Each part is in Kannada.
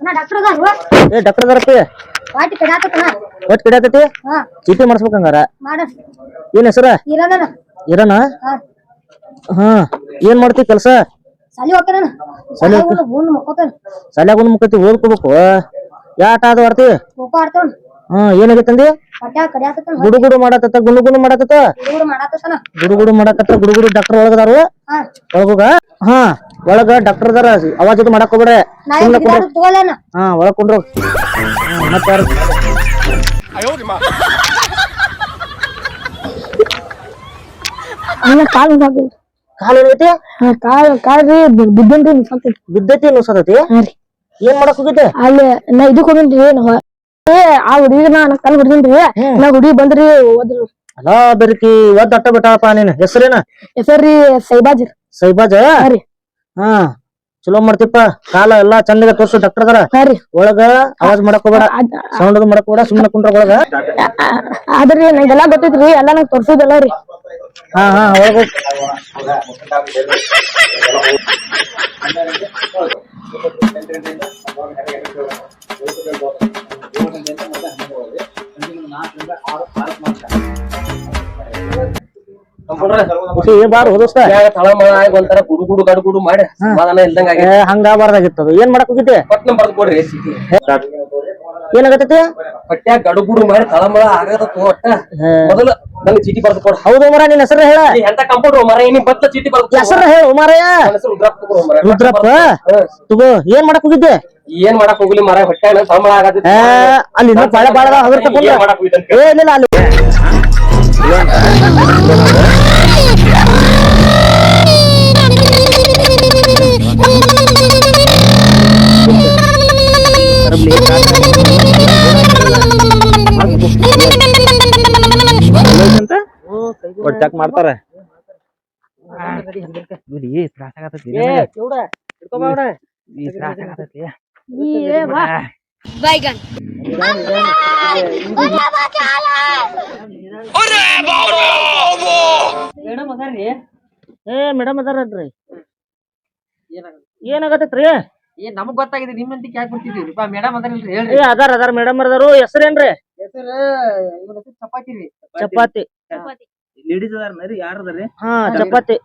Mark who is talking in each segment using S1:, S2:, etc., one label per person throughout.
S1: ಏ ಡಾಕ್ಟರ್ ಅದಾರಪ್ಪಿ ಒಟ್ಟು ಕಿಡಾತತಿ ಚೀಟಿ ಮಾಡಿಸ್ಬೇಕಂಗಾರ ಏನ್ ಹೆಸರ ಇರನ ಹಾ ಏನ್ ಮಾಡ್ತಿ ಕೆಲ್ಸ ಸಾಲ್ಯಾಗ ಮುಕ್ಕತಿ ಓದ್ಕೋಬೇಕು ಯಾ ಆಟ ಅದು ಆಡ್ತಿ ಹಾ ಏನಾಗೈತಂದಿ ಗುಡುಗುಡು ಮಾಡತ್ತ ಗುಣಗುಡು ಮಾಡತ್ತ ಗುಡುಗುಡು ಮಾಡಕತ್ತ ಗುಡುಗುಡು ಡಾಕ್ಟರ್ ಒಳಗದಾರು ಒಳಗೋಗ ಹಾ ಒಳಗ ಡಾಕ್ಟರ್ ಅದಾರ ಅವಾಜ್ ಅದು ಮಾಡಕ್ ಹೋಗ್ಬೇಡ ಹಾ ಒಳಗ್ ಕುಂಡ್ರು ಮತ್ತೆ ಕಾಲು ಏನೈತಿ ಬಿದ್ದೈತಿ ನುಸತೈತಿ ಏನ್ ಮಾಡಕ್ ಹೋಗಿದ್ದೆ
S2: ಅಲ್ಲಿ ನಾ ಇದಕ್ ಹೋಗಿನ್ರಿ ಆ ಹುಡುಗಿ ನಾ ಕಲ್ ಹೊಡ್ದಿನ್ರಿ ನಾ ಹುಡುಗಿ ಬಂದ್ರಿ ಓದ್ರು
S1: ಅಲಾ ಬೆರಕಿ ಒದ್ ಅಟ್ಟ ಬಿಟ್ಟಾಳಪ್ಪ ನೀನ್ ಹೆಸರೇನ
S2: ಹೆಸರ್ರಿ
S1: ಸೈಬಾಜ ಹಾ ಚಲೋ ಮಾಡ್ತಿಪ್ಪ ಕಾಲ ಎಲ್ಲಾ ಚಂದಗ ತೋರ್ಸು ಡಾಕ್ಟರ್ ಅದಾರ ಒಳಗ ಅವಾಜ್ ಮಾಡಕ್ ಹೋಗ್ಬೇಡ ಸೌಂಡ್ ಅದು ಮಾಡಕ್ ಹೋಗ್ಬೇಡ ಸುಮ್ನೆ ಕುಂಡ್ರ ಒಳಗ
S2: ಆದ್ರಿ ನಂಗೆಲ್ಲಾ ಗೊತ್ತೈತ್ರಿ ಎಲ್ಲಾ ನಂಗ್ ತೋರ್ಸುದಲ್ಲ ರೀ
S1: ಹಾ ಹಾ ಒಳಗ ಹಂಗಾಬಾರ್ದಾಗಿತ್ತು ಏನ್ ಮಾಡಕ್ ಹೋಗಿದ್ದೆ ಏನಾಗತ್ತೈತಿ
S3: ಹೊಟ್ಯಾಗ ಗಡುಗುಡು ಮಾಡಿ ತಳಮಳ ಆಗದತ್ತು ಒಟ್ಟ ಮೊದಲು ನನಗೆ ಚೀಟಿ ಬರ್ದು ಕೊಡ.
S1: ಹೌದು ಮರ ನಿನ್ ಹೆಸರು ಹೇಳ
S3: ಎಂತ ಕಂಪೌಂಡ್ರು ಮರ ಏನಿ ಬತ್ತ ಚೀಟಿ ಬರ್ದು
S1: ಹೆಸರು ಹೇಳು ಮಾರಾಯ ರುದ್ರಪ್ಪ ತಗೋ ಏನ್ ಮಾಡಕ್ ಹೋಗಿದ್ದೆ
S3: ಏನ್ ಮಾಡಕ್ ಹೋಗ್ಲಿ ಮರ ಹೊಟ್ಯಾಗ ತಳಮಳ ಆಗದ
S1: ಅಲ್ಲಿ ಬಾಳ ಬಾಳ ಏನಿಲ್ಲ ಅಲ್ಲಿ
S3: ಚೆಕ್ ಮಾಡ್ತಾರ
S1: ಮೇಡಮ್ ಅದಾರ್ರಿ ಏನಾಗತ್ತೈತ್ರಿ
S4: ನಮಗ್ ಗೊತ್ತಾಗಿದೆ ನಿಮ್ಮಂತಿಕ್ ಯಾಕೆ ಬರ್ತಿದ್ವಿ ಮೇಡಮ್ ಅದಾರಲ್ರಿ ಹೇಳ್ರಿ
S1: ಅದಾರ ಮೇಡಮ್ ಅದಾರು ಹೆಸರೇನ್ರಿ
S4: ಚಪಾತಿ ರೀ
S1: ಚಪಾತಿ
S4: ಲೇಡೀಸ್ ಅದಾರ ಯಾರು ಅದಾರಿ
S1: ಹಾ ಚಪಾತಿ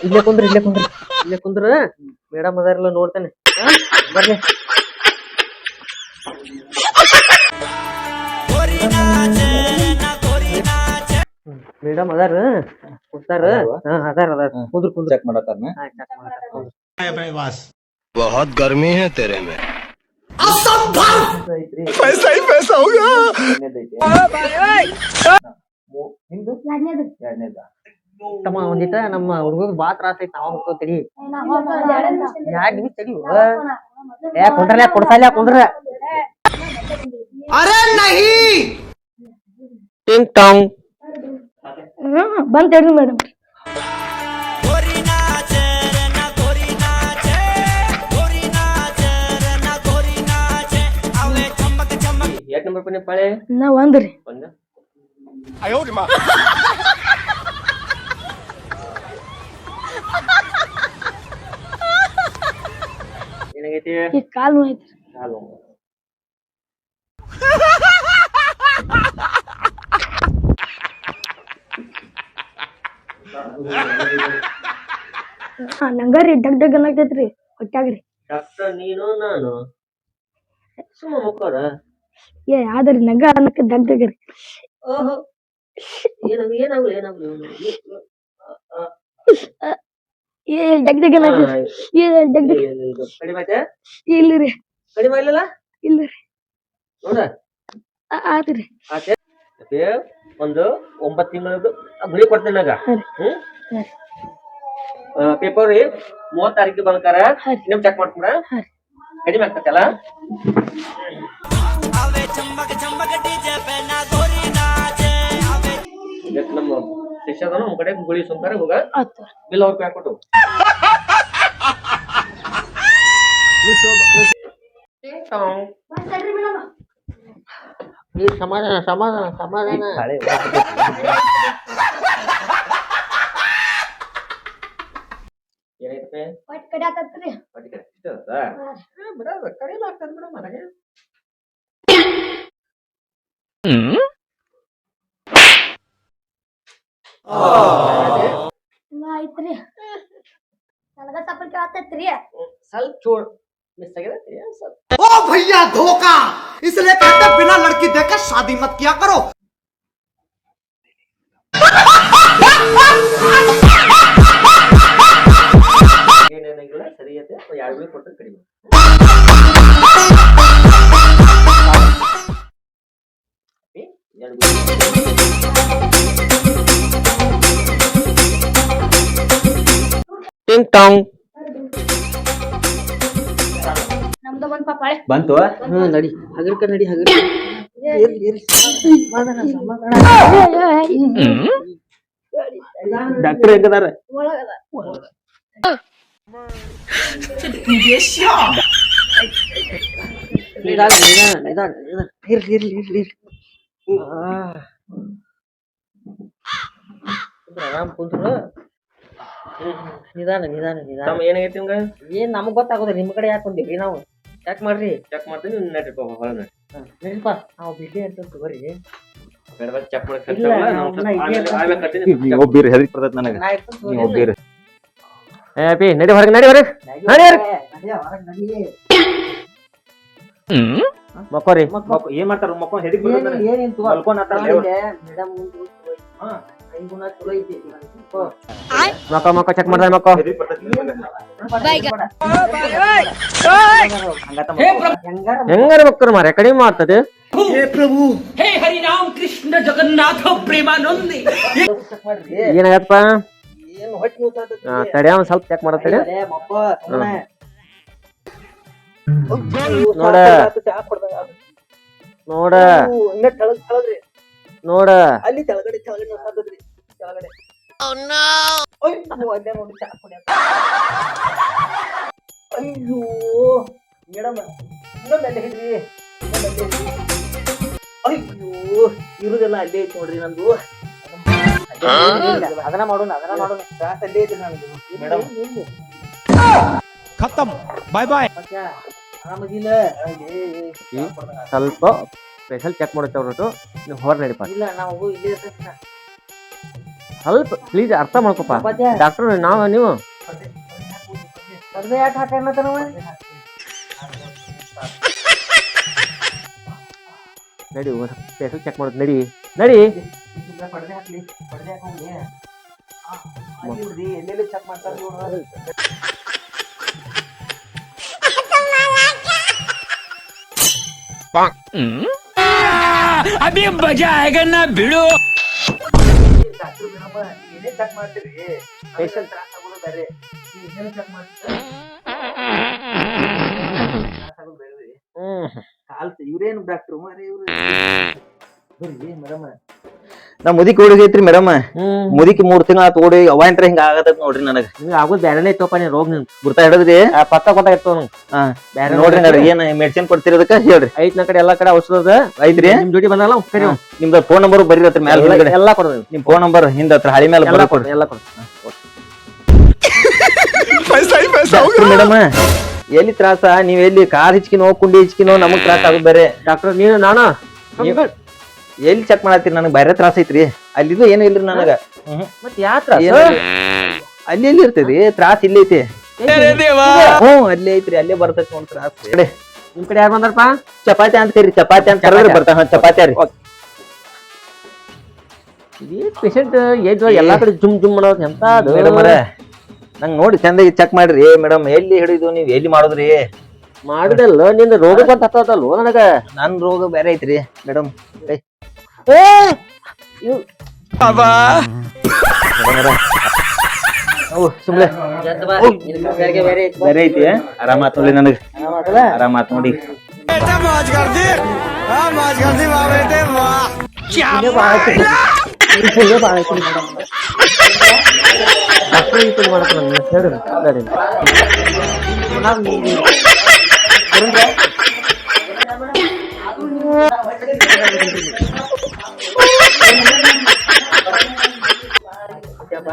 S4: ಇಲ್ಲೇ ಕುಂದ್ರ ಮೇಡಮ್ ಅದಾರಲ್ಲ ನೋಡ್ತಾನೆ ಬರ್ಲಿ ಮೇಡಮ್ ಅದಾರ ಕುಂತಾರ ಅದಾರ ಕುಂದ್ರ
S3: ಚೆಕ್ ಮಾಡತ್ತಾರ बहुत गर्मी है तेरे में पैसा ही पैसा होगा
S4: ತಮ್ಮ ಒಂದಿಟ ನಮ್ಮ ಹುಡುಗ ಬಾ ತ್ರಾಸ ಐತಿ ನಾವ ಹೋಗ್ತೇವಿ ಯಾಕೆ ನಿಮಿಷ ತಡಿ ಕುಂಡ್ರಲ್ಲ ಕೊಡ್ಸಲ್ಲ ಕುಂದ್ರ ಟಿಂಗ್ ಟಾಂಗ್
S2: ಬಂದ್ ಹೇಳ್ರಿ ಮೇಡಮ್
S4: ಎಷ್ಟು ನಂಬರ್ ಪನಿ ಪಾಳೆ
S2: ನಾ ಒಂದ್ರಿ
S4: ಏನಾಗೈತಿ
S2: ಈ ಕಾಲ್ ನೋಯ್ತ್ರಿ ನಂಗಾರಿ ಡಗ್ ಡಗ್ ಅನ್ನಕೈತ್ರಿ ಹೊಟ್ಯಾಗ್ರಿ
S4: ಡಾಕ್ಟರ್ ನೀನು ನಾನು ಸುಮ್ಮ ಮುಕ್ಕೋರ
S2: ಆದ್ರಿ ನಂಗ ಅನ್ನಕ್ಕೆ ಡಗ್ ಡಗ್ ರೀ
S4: ಓಹೋ ಏನಾಗ್ಲಿ
S2: ಡಗ್ ಡಗ್ ಅನ್ನಕೈತ್ರಿ ಡಗ್ ಡಗ್
S4: ಕಡಿಮೆ ಆಯ್ತಾ
S2: ಇಲ್ರಿ
S4: ಕಡಿಮೆ ಇಲ್ಲಲ್ಲ
S2: ಇಲ್ರಿ
S4: ನೋಡ
S2: ಆತ್ರಿ
S4: ಒಂದು 9 ತಿಂಗಳದ್ದು ಗುಳಿ ಕೊಡ್ತೇನೆ ನಾಗ ಪೇಪರ್ 30 ತಾರೀಕಿಗೆ ಬಂದ್ಕಾರ ನಿಮ್ ಚೆಕ್ ಮಾಡ್ಕೊಂಡ ಕಡಿಮೆ ಆಗ್ತೈತಲ್ಲ ನಮ್ಮ ಶಿಷ್ಯದ ನಮ್ ಕಡೆ ಗುಳಿ ಸುಮ್ತಾರೆ ಹೋಗ ಬಿಲ್ ಅವ್ರ ಹಾಕೊಟ್ಟು ಸಮಾಧಾನ ಏನೈತೆ ಯಾಕೆ
S2: ಹೊಟ್ಟೆ ಕಡೆ ಆತತ್ರಿ
S4: ಹೊಟ್ಟೆ ಇಷ್ಟ ಬಿಡೋದು ಕಡಿಮೆ ಆಗ್ತದ ಬಿಡ ಮನೆಗೆ
S2: ಐತ್ರಿ ನನಗ ಸ್ವಲ್ಪ ಕೇಳತ್ತೈತ್ರಿ
S4: ಸ್ವಲ್ಪ ಚೂಡ್ ಮಿಸ್ ಆಗಿದೈತಿ ಸ್ವಲ್ಪ
S5: ओ भैया धोखा इसलिए कहते हैं, बिना लड़की देखकर शादी मत किया करो।
S4: ಏನೇನಾಗಿಲ್ಲ ಸರಿ ಐತೆ ಯಾರಿಗೂ ಕೊಟ್ಟು ಕಡಿಮೆ ಟಿಂಗ್ ಟಾಂಗ್
S2: ನಮ್ದು ಒಂದ್ ಪಾಪಾಳೆ
S4: ಬಂತು ನಡಿ ಹಗರ್ಕ ನಡಿ ಹಗರ್ ಡಾಕ್ಟರ್ ಹೆಂಗದಾರ
S2: ಒಳಗದ
S4: ನಿಧಾನ ನಿಧಾನ ನಿಧಾನ ನಿಧಾನ ಇರ್ಲಿ ಇರ್ಲಿ ಇರ್ಲಿ ಇರ್ಲಿ ಆರಾಮ್ ಕುಂತ್ರು ನಿಧಾನ ನಿಧಾನ ನಿಧಾನ ಏನಾಗೈತಿ ನಿಮ್ಗ ಏನ್ ನಮಗ್ ಗೊತ್ತಾಗೋದಿಲ್ಲ ನಿಮ್ ಕಡೆ ಯಾಕೆ ಬಂದಿವಿ ನಾವು ಚೆಕ್ ಮಾಡ್ರಿ ಚೆಕ್ ಮಾಡ್ತೀನಿ ನಡ್ರಿ ಹೊರ ನಡಿಪ್ಪ ನಾವು ಬಿಡ್ಲಿ ಅಂತ ತಗೋರಿ ಚೆಕ್
S6: ಒಬ್ಬಿರಿ ಹೆದರಿಕೆ ಬರ್ತೈತಿ ನನಗ ನೀವು ಒಬ್ಬಿರಿ
S4: ಪಿ ನಡಿ ಹೊರಗೆ ನಡಿ ಹೊರಗೆ ನಡಿ ಮಕ್ಕೋರಿ
S6: ಏನ್ ಮಾಡ್ತಾರ ಮಕ್ಕೊಂಡ್ ಹೆದರಿಕೆ ಬರ್ತೈತಿ ಮಲ್ಕೊಂಡ್
S4: ಮಕ್ಕ ಮಕ್ಕ ಚೆಕ್ ಮಾಡ್ದ ಮಕ್ಕ ಹೆಂಗಾರ ಮಕ್ಕಳು ಮಾರ ಕಡಿಮೆ ಮಾಡ್ತದೆ ಏನಾಗತ್ತಪ್ಪ ತಡಿ ಒಂದ್ ಸ್ವಲ್ಪ ಚೆಕ್ ಮಾಡತ್ತಡಿ ನೋಡ ನೋಡ ನೋಡ
S3: ಅಲ್ಲಿ ಕೆಳಗಡೆ ಕೆಳಗಡೆ ಕೆಳಗಡೆ ಅಯ್ಯೋ ಮೇಡಮ್ ಇನ್ನೊಂದು ಅಲ್ಲೇ ಹಿಡ್ರಿ ಅಯ್ಯೋ ಇರುದೆಲ್ಲ ಅಲ್ಲೇ ಐತಿ ನೋಡ್ರಿ ನಂದು ಅದನ್ನ ಮಾಡೋಣ ತ್ರಾಸ ಅಲ್ಲೇ ಐತಿ ನನಗೆ ಮೇಡಮ್
S5: खत्म बाय बाय
S3: ಆರಾಮದಿಲ್ಲ
S4: ಸ್ವಲ್ಪ ಸ್ಪೆಷಲ್ ಚೆಕ್ ಮಾಡುತ್ತವ್ರು ನೀವು ಹೊರ ನಡಿಪ
S3: ಇಲ್ಲ ನಾವು ಇಲ್ಲೇ ಇರ್ತೇವೆ
S4: ಸ್ವಲ್ಪ ಪ್ಲೀಸ್ ಅರ್ಥ ಮಾಡ್ಕೊಪ್ಪ ಡಾಕ್ಟರ್ ನಾವು ನೀವು
S3: ಪರ್ದೆ ಯಾಕೆ ಹಾಕಣತನವ
S4: ನಡಿ ಸ್ಪೆಷಲ್ ಚೆಕ್ ಮಾಡೋದು ನಡಿ ನಡಿ
S3: ಪರ್ದೆ ಹಾಕ್ಲಿ ಪರ್ದೆ ಹಾಕೋಗಿ ಎಲ್ಲೆಲ್ಲಿ ಚೆಕ್ ಮಾಡ್ತಾರೆ ಇವ್ರು
S5: अभी मजा आएगा ना भिड़ो
S3: ಏನೇ ಚೆಕ್ ಮಾಡ್ತೀರಿ ಪೇಷಂಟ್ ತ್ರಾಸ ಆಗೋದು ಬೇರೆ ಏನೇನು ಚೆಕ್ ಮಾಡ್ತೀರಿ ತ್ರಾಸ ಆಗೋದು ಬೇರೆ ಕಾಲ್ತ ಇವ್ರೇನು ಡಾಕ್ಟ್ರು ಮಾರಿ ಇವ್ರು ಬರ್ರಿ ಮೇಡಮ್
S6: ನಾ ಮುದಿಕ್ ಹುಡುಗೈತ್ರಿ ಮೇಡಮ್ ಮುದಿಕ್ 3 ತಿಂಗಳ ಆತ್ ಓಡಿ ಅವಾಂಟ್ರ ಹಿಂಗ ಆಗತೈತಿ ನೋಡ್ರಿ ನನಗ
S4: ನಿಮ್ಗೆ ಆಗೋದು ಬೇರೆನೇ ಇತ್ತಪ್ಪ ನೀ ರೋಗ ನಿನ್
S6: ಗುರ್ತಾ ಹಿಡದ್ರಿ
S4: ಪತ್ತ ಕೊಟ್ಟಾಗಿತ್ತು
S6: ಬೇರೆ ನೋಡ್ರಿ ನಡ್ರಿ ಏನ್ ಮೆಡಿಸಿನ್ ಕೊಡ್ತೀರಿ ಅದಕ್ಕ ಹೇಳ್ರಿ
S4: ಐತ್ ನಾ ಕಡೆ ಎಲ್ಲಾ ಕಡೆ ಔಷಧ
S6: ಐತ್ರಿ
S4: ನಿಮ್ ಜೋಡಿ ಬಂದಲ್ಲ ಕರಿ
S6: ನಿಮ್ದ ಫೋನ್ ನಂಬರ್ ಬರೀರತ್ರಿ ಮ್ಯಾಲ ಹಿಂದ್ಗಡೆ
S4: ಎಲ್ಲಾ ಕೊಡೋದು
S6: ನಿಮ್ ಫೋನ್ ನಂಬರ್ ಹಿಂದ ಹತ್ರ ಹಳಿ ಮೇಲೆ
S4: ಎಲ್ಲಾ
S6: ಬರ್ಕೊಡ್ರಿ
S4: ಎಲ್ಲ ಕೊಡು
S6: ಮೇಡಮ್ ಎಲ್ಲಿ ತ್ರಾಸ ನೀವ್ ಎಲ್ಲಿ ಕಾರ್ ಹಿಚ್ಕಿನೋ ಕುಂಡಿ ಹಿಚ್ಕಿನೋ ನಮಗ್ ತ್ರಾಸ ಆಗೋದು ಬೇರೆ
S4: ಡಾಕ್ಟರ್ ನೀನು ನಾನು
S6: ಎಲ್ಲಿ ಚೆಕ್ ಮಾಡತ್ತೀರಿ ನನಗ್ ಬೇರೆ ತ್ರಾಸ ಐತ್ರಿ ಅಲ್ಲಿದು ಏನು ಇಲ್ರಿ ನನಗ
S4: ಮತ್ ಯಾತ್ರ
S6: ಅಲ್ಲಿ ಎಲ್ಲಿ ಇರ್ತೈತಿ ತ್ರಾಸ ಇಲ್ಲಿ ಐತಿ ಅಲ್ಲೇ ಐತ್ರಿ ಅಲ್ಲೇ ಬರ್ತೈತಿ ನೋಡ್ ತ್ರಾಸ
S4: ನಿಮ್ ಕಡೆ ಯಾರು ಬಂದಾರಪ್ಪ
S6: ಚಪಾತಿ ಅಂತ ಕರೀರಿ ಚಪಾತಿ ಅಂತ ಕರೆದ್ರೆ ಬರ್ತಾವ ಚಪಾತಿ ರೀ
S4: ಪೇಷಂಟ್ ಏಜ್ ಎಲ್ಲಾ ಕಡೆ ಜುಮ್ ಜುಮ್ ಮಾಡೋದು ಎಂತ
S6: ಮೇಡಮ್ ನಂಗ್ ನೋಡಿ ಚಂದಾಗಿ ಚೆಕ್ ಮಾಡ್ರಿ ಮೇಡಮ್ ಎಲ್ಲಿ ಹಿಡಿದು ನೀವ್ ಎಲ್ಲಿ ಮಾಡುದ್ರಿ
S4: ಮಾಡುದಲ್ಲ ನಿಂದ ರೋಗ ಬಂತ ಹತ್ತದಲ್ವ ನನಗ
S6: ನನ್ ರೋಗ ಬೇರೆ ಐತ್ರಿ ಮೇಡಮ್ ಸುಮ್ನೆ ಬೇರೆ ಐತಿ ಆರಾಮ ಆತ್ ನೋಡಿ ನನಗ್ ಆರಾಮ ಆತ್ ನೋಡಿ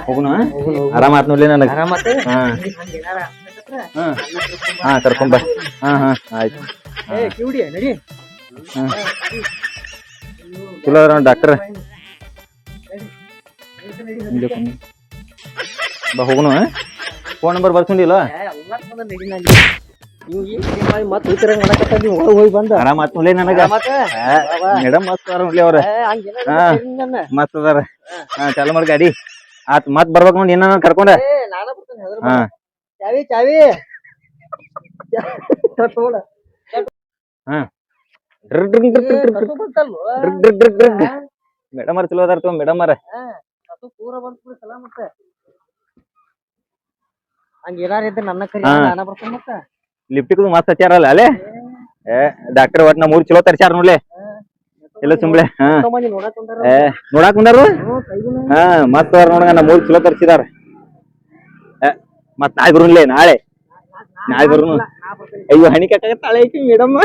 S6: ಹೋಗುನು ಆರಾಮ ಆತ್ ನೋಡ್ಲಿ ನನಗ
S4: ಆರಾಮತ್ತೆ
S6: ಹಾ
S4: ಹಂಗೇನಾರ
S6: ಹಾ ಹಾ ಕರ್ಕೊಂಡ್ ಬಾ ಹಾ ಹಾ ಆಯ್ತು
S4: ಏ ಕಿವಿಡಿ ನಡಿ
S6: ಚಲೋ ಅದಾರ ಡಾಕ್ಟರ್ ಬಾ ಹೋಗುನು ಫೋನ್ ನಂಬರ್ ಬರ್ಸ್ಕೊಂಡಿಲ್ಲ
S4: ಮತ್ ಉತ್ತರಂಗ್ ಮಾಡಕತ್ತ ನೀವು ಹೋಗಿ ಬಂದ
S6: ಆರಾಮ ಆತ್ ನೋಡ್ಲಿ ನನಗ ಮೇಡಮ್ ಮಸ್ತ್ ಅದಾರ ನೋಡ್ಲಿ ಅವ್ರ ಹಾ ಮಸ್ತ್ ಅದಾರ ಹಾ ಚಾಲು ಮಾಡಿ ಗಾಡಿ ಆತ್ ಮತ್ ಬರ್ಬೇಕ್ ನೋಡಿ ಏನ ಕರ್ಕೊಂಡ ಹಾ
S4: ಚಾವಿ ಚಾವಿ
S6: ಹಾ ಮೇಡಮ್ ಅವ್ರ ಚಲೋ ಅದಾರ ತಗೋ ಮೇಡಮ್ ಅವ್ರ
S4: ಪೂರ ಬಂದ್ಬಿಡ್ತಲ್ಲ ಮತ್ತೆ ಹಂಗ ಏನಾರ ಇದ್ರೆ ನನ್ನ ಕರಿ
S6: ಹಾ.
S4: ನಾನ ಬರ್ತೀನಿ ಮತ್ತ
S6: ಲಿಫ್ಟಿಗೂ ಮಸ್ತ್ ಹಚ್ಚಾರಲ್ಲ ಅಲ್ಲೇ ಏ ಡಾಕ್ಟರ್ ಒಟ್ ನಾ 3 ಚಲೋ ತರ್ಸ್ಯಾರ ನೋಡ್ಲಿ ಎಲ್ಲ ಸುಂಬ್ಳೆ ಹಾ
S4: ಮಂದಿ ನೋಡಕ್ ಬಂದಾರ
S6: ಏ ನೋಡಾಕ್ ಬಂದಾರು ಹಾ ಮಸ್ತ್ ಅದಾರ ನೋಡಂಗ ನಾ 3 ಚಲೋ ತರ್ಸಿದಾರ ಮತ್ ನಾಳೆ ಬರುನ್ಲೇ ನಾಳೆ ಬರುನು ಅಯ್ಯೋ ಹಣಿ ಕಟ್ಟಾಗತ್ತಾಳೆ ಐತಿ ಮೇಡಮ್